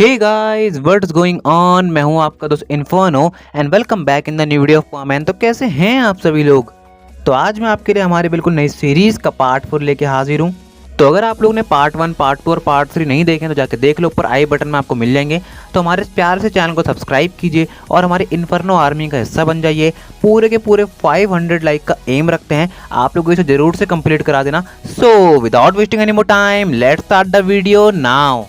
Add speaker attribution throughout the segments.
Speaker 1: Hey guys what's going on. मैं हूं आपका दोस्त Inferno and welcome back in the new video of comment. तो कैसे हैं आप सभी लोग। तो आज मैं आपके लिए हमारी बिल्कुल नई सीरीज का पार्ट 4 लेके हाजिर हूं। तो अगर आप लोग ने पार्ट 1 पार्ट 2 और पार्ट 3 नहीं देखे तो जाके देख लो, ऊपर आई बटन में आपको मिल जाएंगे। तो हमारे इस प्यार से चैनल को सब्सक्राइब कीजिए और हमारे इन्फर्नो आर्मी का हिस्सा बन जाइए। पूरे के पूरे 500 लाइक का एम रखते हैं, आप लोग इसे जरूर से कंप्लीट करा देना। So without wasting any more time let's start the video now.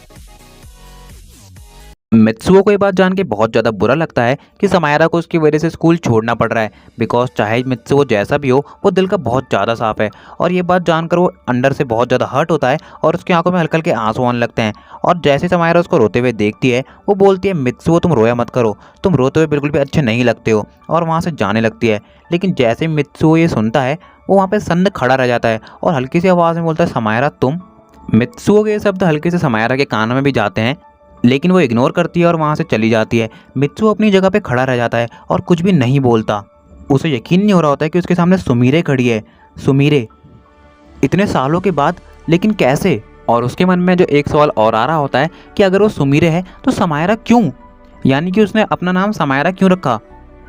Speaker 1: Mitsuo को ये बात जान के बहुत ज़्यादा बुरा लगता है कि समायरा को उसकी वजह से स्कूल छोड़ना पड़ रहा है। बिकॉज चाहे मित्सुओ जैसा भी हो, वो दिल का बहुत ज़्यादा साफ है और ये बात जानकर वो अंदर से बहुत ज़्यादा हर्ट होता है और उसकी आंखों में हल्के हल्के आंसू आने लगते हैं। और जैसे समायरा उसको रोते हुए देखती है, वो बोलती है मित्सुओ तुम रोया मत करो, तुम रोते हुए बिल्कुल भी अच्छे नहीं लगते हो, और वहाँ से जाने लगती है। लेकिन जैसे मित्सुओ ये सुनता है, वो वहाँ पर सन्न खड़ा रह जाता है और हल्की सी आवाज़ में बोलता है समायरा तुम। मित्सुओ के शब्द हल्के से समायरा के कानों में भी जाते हैं, लेकिन वो इग्नोर करती है और वहाँ से चली जाती है। मित्सु अपनी जगह पे खड़ा रह जाता है और कुछ भी नहीं बोलता। उसे यकीन नहीं हो रहा होता है कि उसके सामने सुमीरे खड़ी है। सुमीरे इतने सालों के बाद, लेकिन कैसे। और उसके मन में जो एक सवाल और आ रहा होता है कि अगर वो सुमीरे है तो समायरा क्यों, यानी कि उसने अपना नाम समायरा क्यों रखा।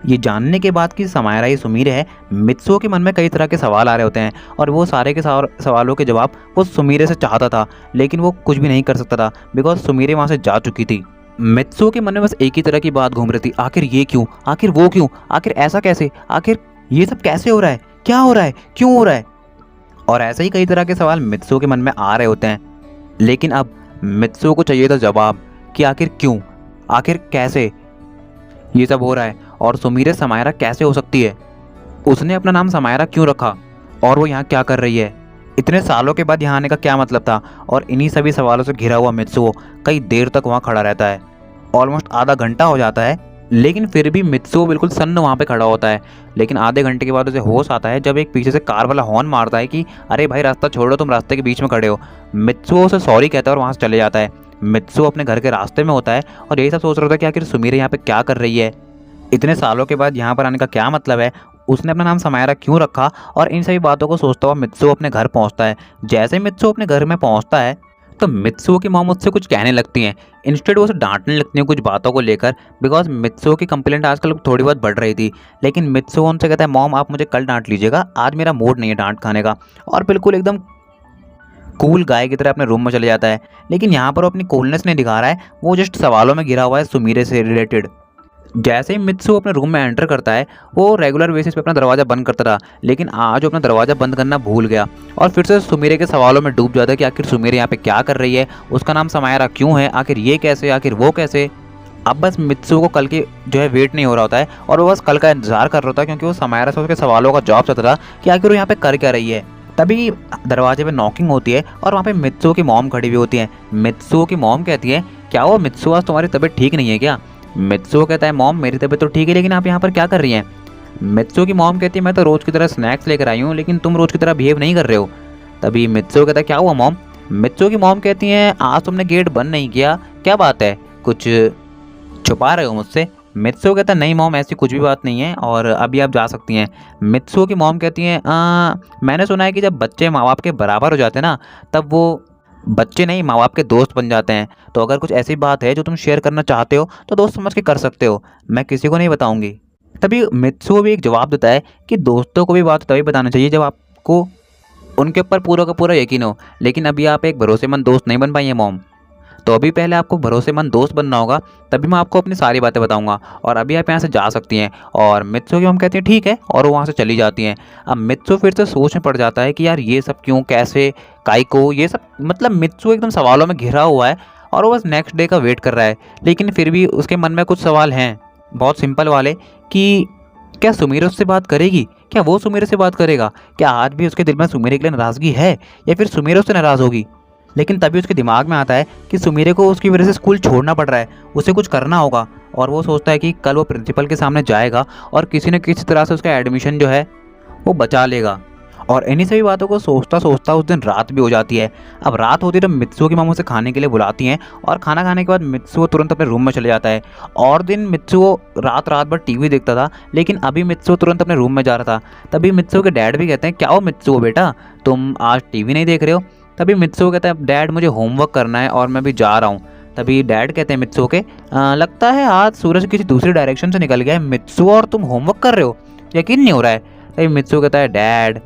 Speaker 1: ये जानने के बाद कि समायरा ही सुमीरे है, मित्सुओ के मन में कई तरह के सवाल आ रहे होते हैं और वो सारे के सवालों के जवाब वो सुमीरे से चाहता था, लेकिन वो कुछ भी नहीं कर सकता था बिकॉज सुमीरे वहाँ से जा चुकी थी। मित्सुओ के मन में बस एक ही तरह की बात घूम रही थी, आखिर ये क्यों, आखिर वो क्यों, आखिर ऐसा कैसे, आखिर ये सब कैसे हो रहा है, क्या हो रहा है, क्यों हो रहा है। और ऐसे ही कई तरह के सवाल मित्सुओ के मन में आ रहे होते हैं। लेकिन अब मित्सुओ को चाहिए था जवाब कि आखिर क्यों, आखिर कैसे ये सब हो रहा है, और सुमीरे समायरा कैसे हो सकती है, उसने अपना नाम समायरा क्यों रखा, और वो यहाँ क्या कर रही है, इतने सालों के बाद यहाँ आने का क्या मतलब था। और इन्हीं सभी सवालों से घिरा हुआ मित्सुओ कई देर तक वहाँ खड़ा रहता है। ऑलमोस्ट आधा घंटा हो जाता है, लेकिन फिर भी मित्सुओ बिल्कुल सन्न वहाँ पे खड़ा होता है। लेकिन आधे घंटे के बाद उसे होश आता है जब एक पीछे से कार वाला हॉर्न मारता है कि अरे भाई रास्ता छोड़ो, तुम रास्ते के बीच में खड़े हो। मित्सुओ उसे सॉरी कहता है और वहाँ से चले जाता है। मित्सुओ अपने घर के रास्ते में होता है और यही सब सोच रहा था कि आखिर सुमीरे यहाँ पे क्या कर रही है, इतने सालों के बाद यहाँ पर आने का क्या मतलब है, उसने अपना नाम समायरा क्यों रखा। और इन सभी बातों को सोचता हुआ मित्सुओ अपने घर पहुँचता है। जैसे मित्सुओ अपने घर में पहुँचता है तो मित्सुओ की मॉम उससे कुछ कहने लगती हैं। इंस्टेड वो उसे डांटने लगती हैं कुछ बातों को लेकर, बिकॉज मित्सुओ की कंप्लेंट आजकल थोड़ी बहुत बढ़ रही थी। लेकिन मित्सुओ उनसे कहता है मॉम आप मुझे कल डांट लीजिएगा, आज मेरा मूड नहीं है डांट खाने का। और बिल्कुल एकदम कूल गाय की तरह अपने रूम में चले जाता है। लेकिन यहाँ पर वो अपनी कूलनेस नहीं दिखा रहा है, वो जस्ट सवालों में घिरा हुआ है सुमीरे से रिलेटेड। जैसे ही मित्सु अपने रूम में एंटर करता है, वो रेगुलर बेसिस पे अपना दरवाज़ा बंद करता था, लेकिन आज वो अपना दरवाज़ा बंद करना भूल गया और फिर से सुमीरे के सवालों में डूब जाता है कि आखिर सुमीरे यहाँ पे क्या कर रही है, उसका नाम समायरा क्यों है, आखिर ये कैसे, आखिर वो कैसे। अब बस मित्सु को कल की जो है वेट नहीं हो रहा होता है और वो बस कल का इंतजार कर रहा होता है, क्योंकि वो समायरा से उसके सवालों का जवाब चाहता था कि आखिर वो यहाँ पे कर क्या रही है। तभी दरवाजे पे नॉकिंग होती है और वहाँ पे मित्सु की मॉम खड़ी हुई होती है। मित्सु की मॉम कहती है क्या वो मित्सु आज तुम्हारी तबीयत ठीक नहीं है क्या। मित्सुओ कहता है मॉम मेरी तबीयत तो ठीक है, लेकिन आप यहाँ पर क्या कर रही हैं। मित्सुओ की मॉम कहती है मैं तो रोज़ की तरह स्नैक्स लेकर आई हूँ, लेकिन तुम रोज़ की तरह बिहेव नहीं कर रहे हो। तभी मित्सुओ कहता है क्या हुआ मॉम। मित्सुओ की मॉम कहती है आज तुमने गेट बंद नहीं किया, क्या बात है, कुछ छुपा रहे हो मुझसे। मित्सुओ कहता है नहीं मॉम ऐसी कुछ भी बात नहीं है और अभी आप जा सकती हैं। मित्सुओ की मॉम कहती है मैंने सुना है कि जब बच्चे माँ बाप के बराबर हो जाते हैं ना, तब वो बच्चे नहीं माँ बाप के दोस्त बन जाते हैं। तो अगर कुछ ऐसी बात है जो तुम शेयर करना चाहते हो तो दोस्त समझ के कर सकते हो, मैं किसी को नहीं बताऊंगी। तभी मित्सुओ भी एक जवाब देता है कि दोस्तों को भी बात तभी बताना चाहिए जब आपको उनके ऊपर पूरा का पूरा यकीन हो, लेकिन अभी आप एक भरोसेमंद दोस्त नहीं बन पाई हैं मॉम, तो अभी पहले आपको भरोसेमंद दोस्त बनना होगा, तभी मैं आपको अपनी सारी बातें बताऊंगा और अभी आप यहाँ से जा सकती हैं। और मित्सुओ की मॉम कहती है ठीक है और वो वहाँ से चली जाती हैं। अब मित्सुओ फिर से सोच में पड़ जाता है कि यार ये सब क्यों, कैसे, काई को, ये सब मतलब मित्सुओ एकदम सवालों में घिरा हुआ है और वो बस नेक्स्ट डे का वेट कर रहा है। लेकिन फिर भी उसके मन में कुछ सवाल हैं बहुत सिंपल वाले कि क्या सुमीरे उससे बात करेगी, क्या वो सुमीरे से बात करेगा, क्या आज भी उसके दिल में सुमीरे के लिए नाराज़गी है या फिर सुमीरे उससे नाराज़ होगी। लेकिन तभी उसके दिमाग में आता है कि सुमीरे को उसकी वजह से स्कूल छोड़ना पड़ रहा है, उसे कुछ करना होगा। और वो सोचता है कि कल वो प्रिंसिपल के सामने जाएगा और किसी न किसी तरह से उसका एडमिशन जो है वो बचा लेगा। और इन्हीं सभी बातों को सोचता सोचता उस दिन रात भी हो जाती है। अब रात होती है तो मित्सुओ की मॉम उसे खाने के लिए बुलाती हैं और खाना खाने के बाद मित्सुओ तुरंत अपने रूम में चले जाता है। और दिन मित्सुओ रात भर टीवी देखता था, लेकिन अभी मित्सुओ तुरंत अपने रूम में जा रहा था। तभी मित्सुओ के डैड भी कहते हैं क्या हो मित्सुओ बेटा, तुम आज टीवी नहीं देख रहे हो। तभी मित्सुओ कहता है डैड मुझे होमवर्क करना है और मैं भी जा रहा हूँ। तभी डैड कहते हैं मित्सुओ के, लगता है आज सूरज किसी दूसरी डायरेक्शन से निकल गया है मित्सुओ, और तुम होमवर्क कर रहे हो, यकीन नहीं हो रहा है। तभी मित्सुओ कहता है डैड।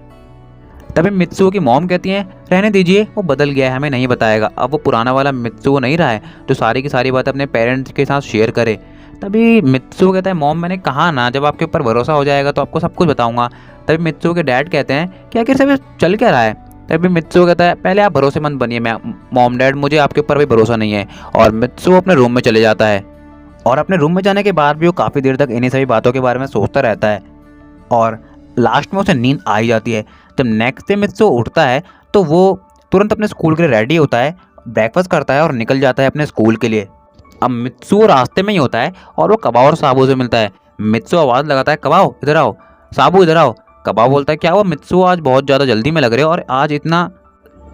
Speaker 1: तभी मित्सुओ की मॉम कहती हैं रहने दीजिए, वो बदल गया है, हमें नहीं बताएगा। अब वो पुराना वाला मित्सुओ नहीं रहा है जो सारी की सारी बात अपने पेरेंट्स के साथ शेयर करे। तभी मित्सुओ कहता है मॉम मैंने कहा ना, जब आपके ऊपर भरोसा हो जाएगा तो आपको सब कुछ बताऊंगा। तभी मित्सुओ के डैड कहते हैं कि आखिर सब चल क्या रहा है। तभी मित्सुओ कहता है पहले आप भरोसेमंद बनिए मॉम डैड, मुझे आपके ऊपर भी भरोसा नहीं है। और मित्सुओ अपने रूम में चले जाता है और अपने रूम में जाने के बाद भी वो काफ़ी देर तक इन्हीं सभी बातों के बारे में सोचता रहता है और लास्ट में उसे नींद आ ही जाती है। जब नेक्स्ट डे मित्सुओ उठता है तो वो तुरंत अपने स्कूल के लिए रेडी होता है, ब्रेकफास्ट करता है और निकल जाता है अपने स्कूल के लिए। अब मित्सुओ रास्ते में ही होता है और वो कबाओ और साबू से मिलता है। मित्सुओ आवाज़ लगाता है कबाओ इधर आओ, साबू इधर आओ। कबाओ बोलता है क्या हुआ मित्सुओ, आज बहुत ज़्यादा जल्दी में लग रहे हो और आज इतना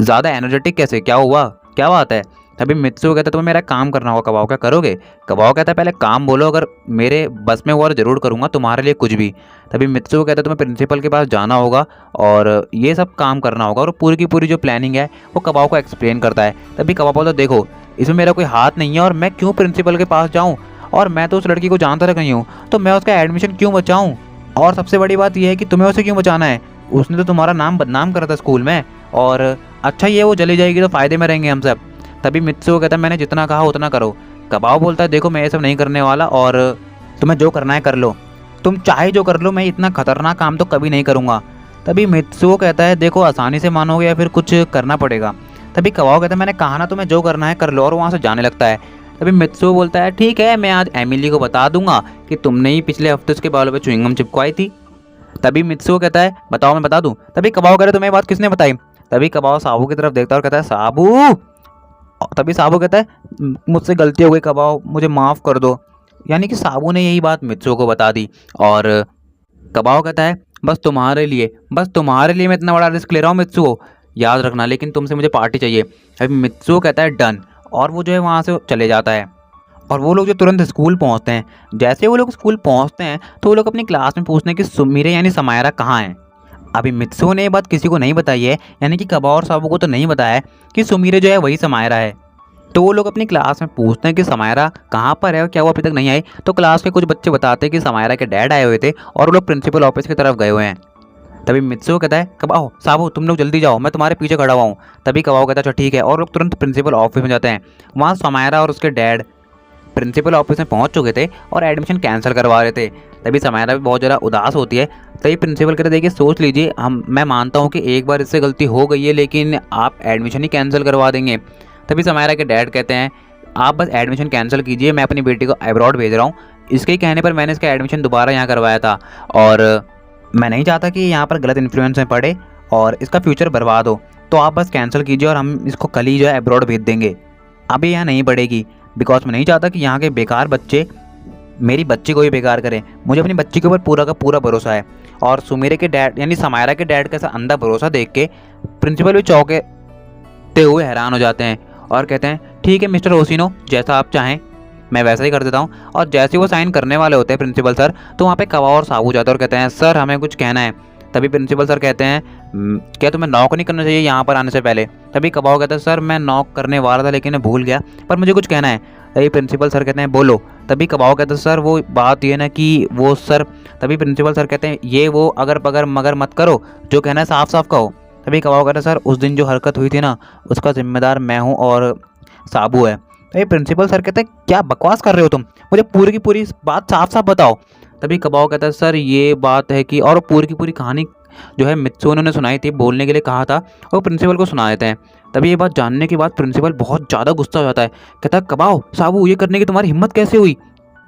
Speaker 1: ज़्यादा एनर्जेटिक कैसे, क्या हुआ, क्या बात है। तभी मित्सुओ कहता है तुम्हें मेरा काम करना होगा कबाओ, क्या करोगे। कबाओ कहता है पहले काम बोलो, अगर मेरे बस में हुआ और ज़रूर करूँगा तुम्हारे लिए कुछ भी। तभी मित्सुओ कहता है तुम्हें प्रिंसिपल के पास जाना होगा और ये सब काम करना होगा, और पूरी की पूरी जो प्लानिंग है वो कबाओ को एक्सप्लेन करता है। तभी कबाओ बोलता है देखो इसमें मेरा कोई हाथ नहीं है और मैं क्यों प्रिंसिपल के पास जाऊँ, और मैं तो उस लड़की को जानता तक नहीं हूँ, तो मैं उसका एडमिशन क्यों बचाऊँ, और सबसे बड़ी बात यह है कि तुम्हें उसे क्यों बचाना है, उसने तो तुम्हारा नाम बदनाम करा था स्कूल में, और अच्छा ये वो चली जाएगी तो फ़ायदे में रहेंगे हम सब। तभी मित्सुओ कहता है मैंने जितना कहा उतना करो। कबाओ बोलता है देखो मैं ये सब नहीं करने वाला और तुम्हें जो करना है कर लो, तुम चाहे जो कर लो, मैं इतना खतरनाक काम तो कभी नहीं करूँगा। तभी मित्सुओ कहता है देखो आसानी से मानोगे या फिर कुछ करना पड़ेगा। तभी कबाओ कहता है मैंने कहा ना तुम्हें जो करना है कर लो, और वहाँ से जाने लगता है। तभी मित्सुओ बोलता है ठीक है मैं आज एमिली को बता दूंगा कि तुमने ही पिछले हफ्ते उसके बालों पे च्युइंगम चिपकवाई थी। तभी मित्सुओ कहता है बताओ मैं बता दूं। तभी कबाओ कह रहे तुम्हें बात किसने बताई। तभी कबाओ साबू की तरफ देखता है और कहता है साबू। तभी साबू कहता है मुझसे गलती हो गई कबाओ, मुझे माफ़ कर दो। यानी कि साबू ने यही बात मित्सुओ को बता दी। और कबाओ कहता है बस तुम्हारे लिए मैं इतना बड़ा रिस्क ले रहा हूँ मित्सुओ, याद रखना, लेकिन तुमसे मुझे पार्टी चाहिए। अभी मित्सुओ कहता है डन, और वो जो है वहाँ से चले जाता है। और वो लोग जो तुरंत स्कूल पहुँचते हैं, जैसे वो लोग स्कूल पहुँचते हैं तो वो लोग अपनी क्लास में पूछते हैं कि सुमीरे यानी समायरा कहाँ है। अभी मित्सुओ ने ये बात किसी को नहीं बताई है, यानी कि कबाओ और साबू को तो नहीं बताया है कि सुमीरे जो है वही समायरा है। तो वो लोग अपनी क्लास में पूछते हैं कि समायरा कहाँ पर है और क्या वो अभी तक नहीं आई। तो क्लास के कुछ बच्चे बताते हैं कि समायरा के डैड आए हुए थे और वो लोग प्रिंसिपल ऑफिस की तरफ गए हुए हैं। तभी मित्सुओ कहता है कबाओ साबू तुम लोग जल्दी जाओ, मैं तुम्हारे पीछे खड़ा हुआ हूँ। तभी कबाओ कहता है अच्छा ठीक है, और लोग तुरंत प्रिंसिपल ऑफिस में जाते हैं। वहाँ समायरा और उसके डैड प्रिंसिपल ऑफिस में पहुंच चुके थे और एडमिशन कैंसिल करवा रहे थे। तभी समायरा भी बहुत ज़्यादा उदास होती है। तभी प्रिंसिपल कहते देखिए सोच लीजिए, मैं मानता हूं कि एक बार इससे गलती हो गई है, लेकिन आप एडमिशन ही कैंसिल करवा देंगे। तभी समायरा के डैड कहते हैं आप बस एडमिशन कैंसिल कीजिए, मैं अपनी बेटी को अब्रॉड भेज रहा हूँ, इसके ही कहने पर मैंने इसका एडमिशन दोबारा यहाँ करवाया था, और मैं नहीं चाहता कि यहाँ पर गलत इन्फ्लुएंस में पड़े और इसका फ्यूचर बर्बाद हो, तो आप बस कैंसिल कीजिए और हम इसको कल ही जो है अब्रॉड भेज देंगे। अब ये यहाँ नहीं पढ़ेगी, बिकॉज मैं नहीं चाहता कि यहाँ के बेकार बच्चे मेरी बच्ची को भी बेकार करें। मुझे अपनी बच्ची के ऊपर पूरा का पूरा भरोसा है। और सुमेरे के डैड यानी समायरा के डैड का ऐसा अंधा भरोसा देख के प्रिंसिपल भी चौंकते हुए हैरान हो जाते हैं और कहते हैं ठीक है मिस्टर ओसिनो, जैसा आप चाहें मैं वैसा ही कर देता हूँ। और जैसे वो साइन करने वाले होते हैं प्रिंसिपल सर, तो वहाँ पे कबाओ और साबू जाते हैं और कहते हैं सर हमें कुछ कहना है। तभी प्रिंसिपल सर कहते हैं क्या तुम्हें नॉक नहीं करना चाहिए यहाँ पर आने से पहले। तभी कबाओ कहता है सर मैं नॉक करने वाला था लेकिन मैं भूल गया, पर मुझे कुछ कहना है। तभी प्रिंसिपल सर कहते हैं बोलो। तभी कबाओ कहते हैं सर वो बात ये ना कि वो सर। तभी प्रिंसिपल सर कहते हैं ये वो अगर पगर मगर मत करो, जो कहना है साफ साफ कहो। तभी कबाओ कहता है सर उस दिन जो हरकत हुई थी ना, उसका जिम्मेदार मैं हूँ और साबू है। तभी प्रिंसिपल सर कहते हैं क्या बकवास कर रहे हो तुम, मुझे पूरी की पूरी बात साफ साफ बताओ। तभी कबाओ कहता है सर ये बात है कि, और पूरी की पूरी कहानी जो है मित्सुओ ने सुनाई थी, बोलने के लिए कहा था, वो प्रिंसिपल को सुना देते हैं। तभी ये बात जानने के बाद प्रिंसिपल बहुत ज़्यादा गुस्सा हो जाता है, कहता है कबाओ साबू ये करने की तुम्हारी हिम्मत कैसे हुई।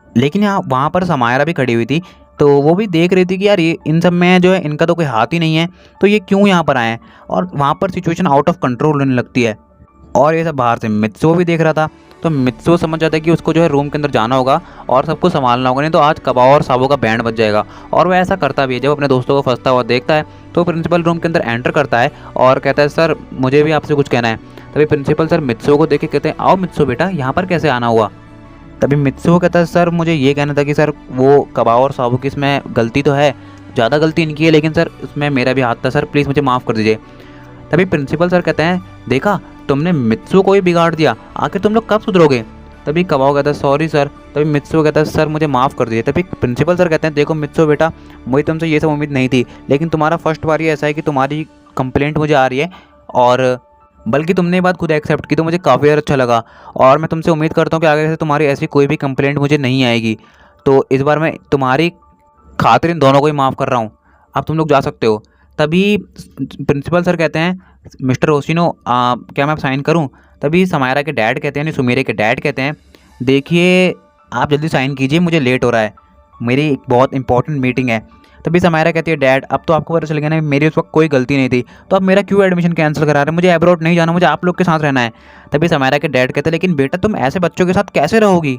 Speaker 1: लेकिन यहाँ वहाँ पर समायरा भी खड़ी हुई थी, तो वो भी देख रही थी कि यार ये इन सब में जो है इनका तो कोई हाथ ही नहीं है, तो ये क्यों यहाँ पर आए हैं। और वहाँ पर सिचुएशन आउट ऑफ कंट्रोल होने लगती है और ये सब बाहर से मित्सुओ भी देख रहा था। तो मित्सुओ समझ जाता है कि उसको जो है रूम के अंदर जाना होगा और सबको संभालना होगा, नहीं तो आज कबाओ और साबू का बैंड बज जाएगा। और वह ऐसा करता भी है। जब अपने दोस्तों को फंसता हुआ देखता है तो प्रिंसिपल रूम के अंदर एंटर करता है और कहता है सर मुझे भी आपसे कुछ कहना है। तभी प्रिंसिपल सर मित्सुओ को देख के कहते हैं आओ मित्सुओ बेटा यहाँ पर कैसे आना हुआ। तभी मित्सुओ कहता है सर मुझे ये कहना था कि सर वो कबाओ और साबू की इसमें गलती तो है, ज़्यादा गलती इनकी है, लेकिन सर इसमें मेरा भी हाथ था सर, प्लीज़ मुझे माफ़ कर दीजिए। तभी प्रिंसिपल सर कहते हैं देखा तुमने मित्सुओ को ही बिगाड़ दिया, आखिर तुम लोग कब सुधरोगे। तभी कबाओ कहता है सॉरी सर। तभी मित्सुओ कहता है सर मुझे माफ़ कर दीजिए। तभी प्रिंसिपल सर कहते हैं देखो मित्सुओ बेटा, मुझे तुमसे ये सब उम्मीद नहीं थी, लेकिन तुम्हारा फर्स्ट बार ये ऐसा है कि तुम्हारी कंप्लेंट मुझे आ रही है, और बल्कि तुमने ये बात खुद एक्सेप्ट की तो मुझे काफ़ी ज़्यादा अच्छा लगा। और मैं तुमसे उम्मीद करता हूँ कि आगे से तुम्हारी ऐसी कोई भी कंप्लेंट मुझे नहीं आएगी। तो इस बार मैं तुम्हारी खातिर इन दोनों को ही माफ़ कर रहा हूँ, अब तुम लोग जा सकते हो। तभी प्रिंसिपल सर कहते हैं मिस्टर ओशिनो क्या मैं अब साइन करूँ? तभी समायरा के डैड कहते हैं, यानी सुमेरे के डैड कहते हैं देखिए आप जल्दी साइन कीजिए, मुझे लेट हो रहा है, मेरी एक बहुत इंपॉर्टेंट मीटिंग है। तभी समायरा कहती है डैड अब तो आपको पता चल गया ना मेरी उस वक्त कोई गलती नहीं थी, तो अब मेरा क्यों एडमिशन कैंसिल करा रहे हैं? मुझे अब्रॉड नहीं जाना, मुझे आप लोग के साथ रहना है। तभी समायरा के डैड कहते हैं लेकिन बेटा तुम ऐसे बच्चों के साथ कैसे रहोगी?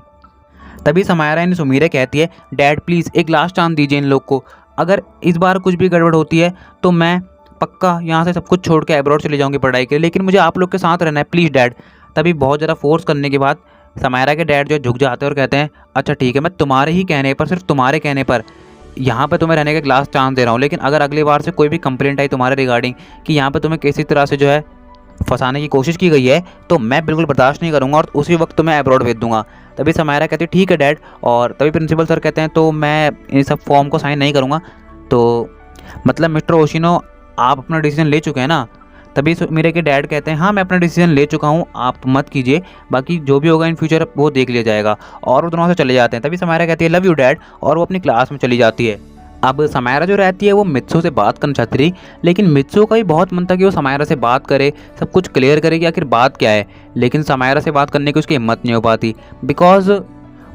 Speaker 1: तभी समायरा यानी सुमीरा कहती है डैड प्लीज़ एक लास्ट चांस दीजिए इन लोग को, अगर इस बार कुछ भी गड़बड़ होती है तो मैं पक्का यहाँ से सब कुछ छोड़ के अब्रॉड चले जाऊँगी पढ़ाई के लिए, लेकिन मुझे आप लोग के साथ रहना है प्लीज़ डैड। तभी बहुत ज़्यादा फोर्स करने के बाद समायरा के डैड जो झुक जाते हैं और कहते हैं अच्छा ठीक है, मैं तुम्हारे ही कहने पर, सिर्फ तुम्हारे कहने पर यहाँ पे तुम्हें रहने का एक लास्ट चांस दे रहा हूँ, लेकिन अगर अगली बार से कोई भी कंप्लेंट आई तुम्हारे रिगार्डिंग कि यहाँ पे तुम्हें किसी तरह से जो है फंसाने की कोशिश की गई है, तो मैं बिल्कुल बर्दाश्त नहीं करूँगा और उसी वक्त तुम्हें अब्रॉड भेज दूंगा। तभी समायरा कहती है ठीक है डैड, और तभी प्रिंसिपल सर कहते हैं तो मैं इन सब फॉर्म को साइन नहीं करूँगा। तो मतलब मिस्टर ओशिनो आप अपना डिसीजन ले चुके हैं ना? तभी मेरे के डैड कहते हैं हाँ मैं अपना डिसीजन ले चुका हूँ, आप मत कीजिए, बाकी जो भी होगा इन फ्यूचर वो देख लिया जाएगा। और वो दोनों से चले जाते हैं। तभी समायरा कहती है लव यू डैड, और वो अपनी क्लास में चली जाती है। अब समायरा जो रहती है वो मित्सु से बात करना चाहती थी, लेकिन मित्सु का भी बहुत मन था कि वो समायरा से बात करे, सब कुछ क्लियर करे कि आखिर बात क्या है, लेकिन समायरा से बात करने की उसकी हिम्मत नहीं हो पाती, बिकॉज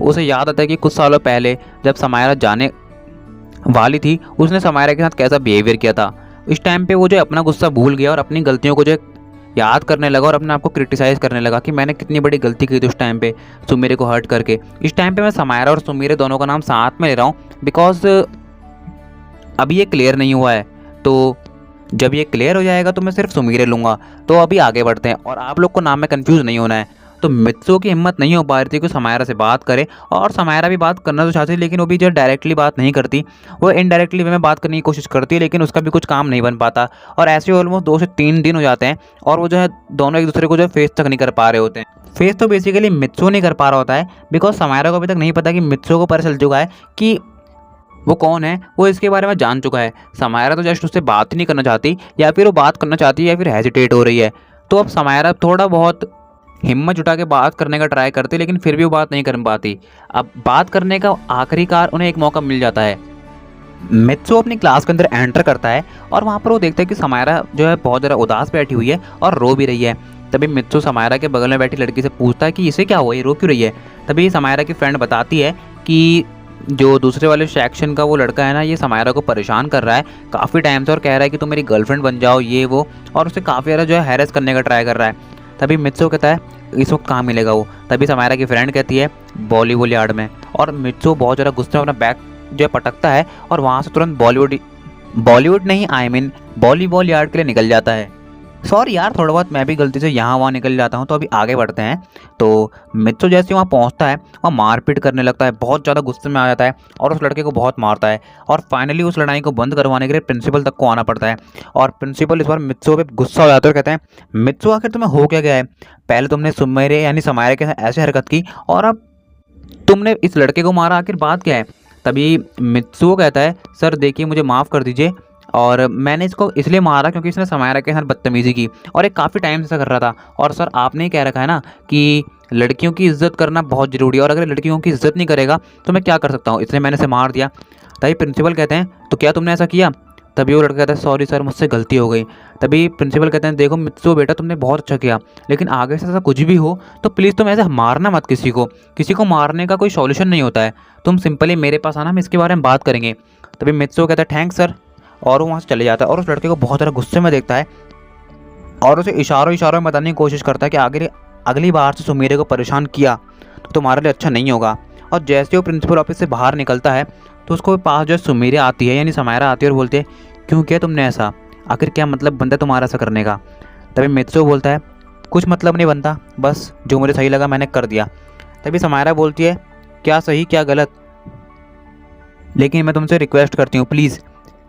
Speaker 1: उसे याद आता है कि कुछ सालों पहले जब समायरा जाने वाली थी उसने समायरा के साथ कैसा बिहेवियर किया था। इस टाइम पे वो जो अपना गुस्सा भूल गया और अपनी गलतियों को जो याद करने लगा और अपने आप को क्रिटिसाइज़ करने लगा कि मैंने कितनी बड़ी गलती की थी उस टाइम पे सुमीरे को हर्ट करके। इस टाइम पे मैं समायरा और सुमीरे दोनों का नाम साथ में ले रहा हूँ, बिकॉज अभी ये क्लियर नहीं हुआ है, तो जब ये क्लियर हो जाएगा तो मैं सिर्फ सुमीरे लूँगा। तो अभी आगे बढ़ते हैं और आप लोग को नाम में कंफ्यूज नहीं होना है। तो मित्सु की हिम्मत नहीं हो पा रही थी कि समायरा से बात करे, और समायरा भी बात करना तो चाहती थी लेकिन वो भी जो डायरेक्टली बात नहीं करती, वो इनडायरेक्टली वे में बात करने की कोशिश करती है, लेकिन उसका भी कुछ काम नहीं बन पाता। और ऐसे ऑलमोस्ट 2 से 3 दिन हो जाते हैं और वो जो है दोनों एक दूसरे को जो फेस तक नहीं कर पा रहे होते हैं। फेस तो बेसिकली मित्सु नहीं कर पा रहा होता है, बिकॉज समायरा को अभी तक नहीं पता कि मित्सु को पता चल चुका है कि वो कौन है, वो इसके बारे में जान चुका है। समायरा तो जस्ट उससे बात ही नहीं करना चाहती, या फिर वो बात करना चाहती है या फिर हेजिटेट हो रही है। तो अब समायरा थोड़ा बहुत हिम्मत जुटा के बात करने का ट्राई करती, लेकिन फिर भी वो बात नहीं कर पाती। अब बात करने का आखिरीकार उन्हें एक मौका मिल जाता है। मित्सु अपनी क्लास के अंदर एंटर करता है और वहाँ पर वो देखता है कि समायरा जो है बहुत ज़्यादा उदास बैठी हुई है और रो भी रही है। तभी मित्सु समायरा के बगल में बैठी लड़की से पूछता है कि इसे क्या हुआ, ये रो क्यों रही है? तभी समायरा की फ्रेंड बताती है कि जो दूसरे वाले सेक्शन का वो लड़का है ना, ये समायरा को परेशान कर रहा है काफ़ी टाइम से और कह रहा है कि तुम मेरी गर्लफ्रेंड बन जाओ ये वो, और उसे काफ़ी ज़्यादा जो है हैरेस करने का ट्राई कर रहा है। तभी मित्सु कहता है इस वक्त कहाँ मिलेगा वो? तभी समायरा की फ्रेंड कहती है बॉलीवुड यार्ड में, और मित्सु बहुत ज़्यादा गुस्से में अपना बैग जो है पटकता है और वहाँ से तुरंत बॉलीवुड नहीं आई मीन वॉलीबॉल यार्ड के लिए निकल जाता है। सॉरी यार, थोड़ा बहुत मैं भी गलती से यहाँ वहाँ निकल जाता हूँ। तो अभी आगे बढ़ते हैं। तो मित्सु जैसे वहाँ पहुँचता है वहाँ मारपीट करने लगता है, बहुत ज़्यादा गुस्से में आ जाता है और उस लड़के को बहुत मारता है, और फाइनली उस लड़ाई को बंद करवाने के लिए प्रिंसिपल तक को आना पड़ता है। और प्रिंसिपल इस बार मित्सु पे गुस्सा हो जाते हैं और कहते हैं मित्सु आखिर तुम्हें हो क्या गया है? पहले तुमने सुमेरे यानी समायरा के साथ ऐसे हरकत की और अब तुमने इस लड़के को मारा, आखिर बात क्या है? तभी मित्सु कहता है सर देखिए मुझे माफ़ कर दीजिए, और मैंने इसको इसलिए मारा क्योंकि इसने समायरा के साथ बदतमीज़ी की और एक काफ़ी टाइम से ऐसा कर रहा था। और सर आपने ही कह रखा है ना कि लड़कियों की इज्जत करना बहुत ज़रूरी है, और अगर लड़कियों की इज्जत नहीं करेगा तो मैं क्या कर सकता हूँ, इसलिए मैंने इसे मार दिया। तभी प्रिंसिपल कहते हैं तो क्या तुमने ऐसा किया? तभी वो लड़का कहता है सॉरी सर मुझसे गलती हो गई। तभी प्रिंसिपल कहते हैं देखो मित्सु बेटा तुमने बहुत अच्छा किया, लेकिन आगे से ऐसा कुछ भी हो तो प्लीज़ तुम ऐसे मारना मत किसी को मारने का कोई सॉल्यूशन नहीं होता है, तुम सिंपली मेरे पास आना, हम इसके बारे में बात करेंगे। तभी मित्सु कहता है थैंक्स सर, और वो वहाँ से चले जाता है और उस लड़के को बहुत ज़्यादा गुस्से में देखता है और उसे इशारों में बताने की कोशिश करता है कि अगली बार से सुमीरे को परेशान किया तो तुम्हारे लिए अच्छा नहीं होगा। और जैसे वो प्रिंसिपल ऑफिस से बाहर निकलता है तो उसको पास जो सुमीरे आती है यानी समायरा आती है और बोलते हैं क्यों किया तुमने ऐसा, आखिर क्या मतलब बनता है तुम्हारा ऐसा करने का? तभी मित्सु बोलता है कुछ मतलब नहीं बनता, बस जो मुझे सही लगा मैंने कर दिया। तभी समायरा बोलती है क्या सही क्या गलत, लेकिन मैं तुमसे रिक्वेस्ट करती हूँ प्लीज़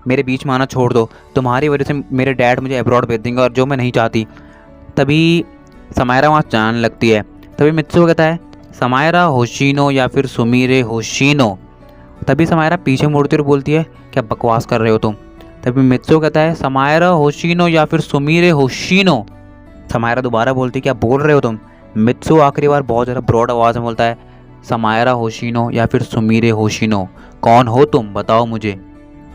Speaker 1: मेरे बीच में आना छोड़ दो, तुम्हारी वजह से मेरे डैड मुझे अब्रॉड भेज देंगे और जो मैं नहीं चाहती। तभी समायरा वहाँ जाने लगती है। तभी मित्सु कहता है समायरा होशिनो या फिर सुमीरे होशिनो। तभी समायरा पीछे मुड़ती और बोलती है, क्या बकवास कर रहे हो तुम। तभी मित्सुओ कहता है, समायरा होशिनो या फिर सुमीरे होशिनो। समायरा दोबारा बोलती है, क्या बोल रहे हो तुम। मित्सुओ आखिरी बार बहुत ज़्यादा ब्रॉड आवाज़ में बोलता है, समायरा होशिनो या फिर सुमीरे होशिनो, कौन हो तुम, बताओ मुझे।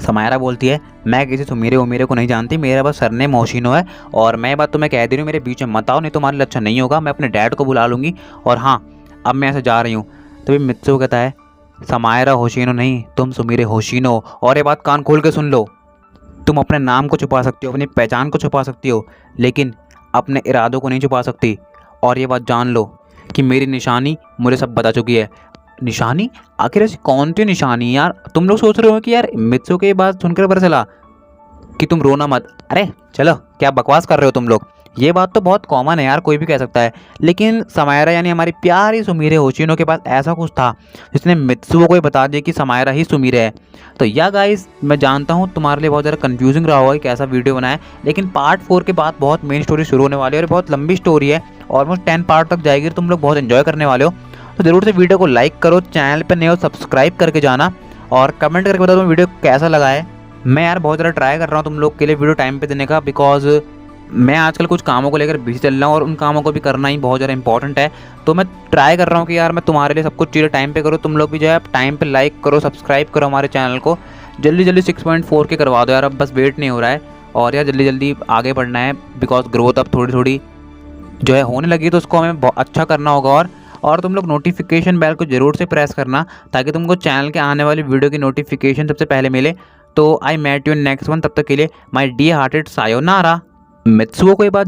Speaker 1: समायरा बोलती है, मैं किसी सुमीरे उमीरे को नहीं जानती, मेरा बस सरनेम होशिनो है और मैं बात तुम्हें कह दे रही हूँ, मेरे बीच में मत आओ, नहीं तुम्हारे लिए अच्छा नहीं होगा। मैं अपने डैड को बुला लूँगी और हाँ, अब मैं ऐसे जा रही हूँ। तभी मित्सुओ कहता है, समायरा होशिनो नहीं, तुम सुमीरे होशिनो। और ये बात कान खोल के सुन लो, तुम अपने नाम को छुपा सकती हो, अपनी पहचान को छुपा सकती हो, लेकिन अपने इरादों को नहीं छुपा सकती। और ये बात जान लो कि मेरी निशानी मुझे सब बता चुकी है। निशानी? आखिर ऐसी कौन सी निशानी यार। तुम लोग सोच रहे हो कि यार मित्सुओ की बात सुनकर पता चला कि तुम रोना मत। अरे चलो, क्या बकवास कर रहे हो तुम लोग। ये बात तो बहुत कॉमन है यार, कोई भी कह सकता है। लेकिन समायरा यानी हमारी प्यारी सुमीरे होशिनो के पास ऐसा कुछ था जिसने मित्सुओ को ही बता दिया कि समायरा ही सुमीरे है। तो या गाइस, मैं जानता हूँ तुम्हारे लिए बहुत ज़्यादा कंफ्यूजिंग रहा होगा कि कैसा वीडियो बनाए, लेकिन पार्ट 4 के बाद बहुत मेन स्टोरी शुरू होने वाली है और बहुत लंबी स्टोरी है, ऑलमोस्ट 10 पार्ट तक जाएगी। तुम लोग बहुत एंजॉय करने वाले हो। तो ज़रूर से वीडियो को लाइक करो, चैनल पर नए हो सब्सक्राइब करके जाना और कमेंट करके बताओ तुम्हें वीडियो कैसा लगा है। मैं यार बहुत ज़्यादा ट्राई कर रहा हूँ तुम लोग के लिए वीडियो टाइम पे देने का, बिकॉज मैं आजकल कुछ कामों को लेकर बिजी चल रहा हूँ और उन कामों को भी करना ही बहुत ज़्यादा इंपॉर्टेंट है। तो मैं ट्राई कर रहा हूँ कि यार मैं तुम्हारे लिए सब कुछ चीज़ें टाइम पे करूँ। तुम लोग भी जो है टाइम पे लाइक करो, सब्सक्राइब करो हमारे चैनल को। जल्दी जल्दी 6.4 के करवा दो यार, अब बस वेट नहीं हो रहा है और यार जल्दी जल्दी आगे बढ़ना है, बिकॉज ग्रोथ अब थोड़ी थोड़ी जो है होने लगी, तो उसको हमें बहुत अच्छा करना होगा। और तुम लोग नोटिफिकेशन बेल को ज़रूर से प्रेस करना ताकि तुमको चैनल के आने वाली वीडियो की नोटिफिकेशन सबसे पहले मिले। तो I met you next one, तब तक के लिए my dear hearted sayonara. Mitsuo को ये बात